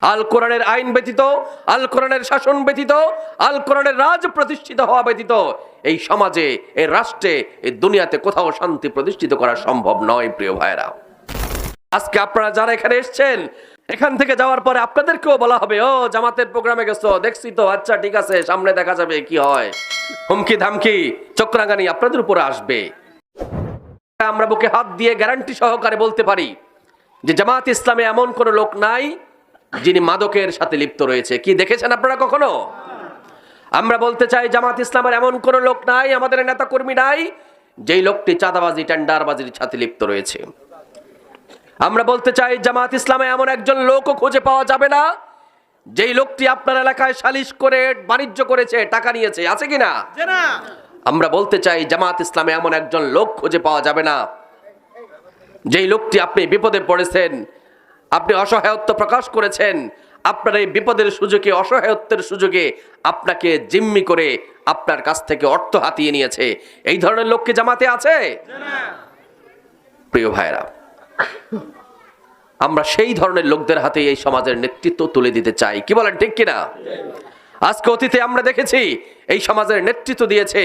আল কোরআনের আইন ব্যতীত, আল কোরআনের শাসন ব্যতীত, আল কোরআনের রাজ প্রতিষ্ঠিত হওয়া ব্যতীত এই সমাজে, এই রাষ্ট্রে, এই দুনিয়াতে কোথাও শান্তি প্রতিষ্ঠিত করা সম্ভব নয়। প্রিয় ভাইরা, আজকে আপনারা যারা এখানে এসেছেন, এখান থেকে যাওয়ার পরে আপনাদেরকেও বলা হবে, ও জামাতের প্রোগ্রামে গেছো, দেখছি তো, আচ্ছা ঠিক আছে, সামনে দেখা যাবে কি হয়। হুমকি ধামকি, চক্রাঙ্গানি আপনাদের উপরে আসবে। আমরা বুকে হাত দিয়ে গ্যারান্টি সহকারে বলতে পারি যে জামাত ইসলামে এমন কোন লোক নাই যিনি মাদকের সাথে লিপ্ত রয়েছে। কি দেখেছেন আপনারা কখনো? আমরা বলতে চাই জামাত ইসলামের এমন কোন লোক নাই, আমাদের নেতা কর্মী নাই যেই লোকটি চাঁদাবাজি, টেন্ডারবাজির সাথে লিপ্ত রয়েছে। আমরা বলতে চাই জামাত ইসলামে এমন একজন লোকও খুঁজে পাওয়া যাবে না যেই লোকটি আপনার এলাকায় সালিশ করে বাণিজ্য করেছে, টাকা নিয়েছে। আছে কিনা? আমরা বলতে চাই জামাত ইসলামে এমন একজন লোক খুঁজে পাওয়া যাবে না যেই লোকটি আপনি বিপদে পড়েছেন, আপনি অসহায়ত্ব প্রকাশ করেছেন, আপনার এই বিপদের সুযোগে, অসহায়ত্বের সুযোগে আপনাকে জিম্মি করে আপনার কাছ থেকে অর্থ হাতিয়ে নিয়েছে। এই ধরনের লোক কি জামাতে আছে? প্রিয় ভাইরা, আমরা সেই ধরনের লোকদের হাতে এই সমাজের নেতৃত্ব তুলে দিতে চাই। কি বলেন, ঠিক কিনা? আজকে অতীতে আমরা দেখেছি এই সমাজের নেতৃত্ব দিয়েছে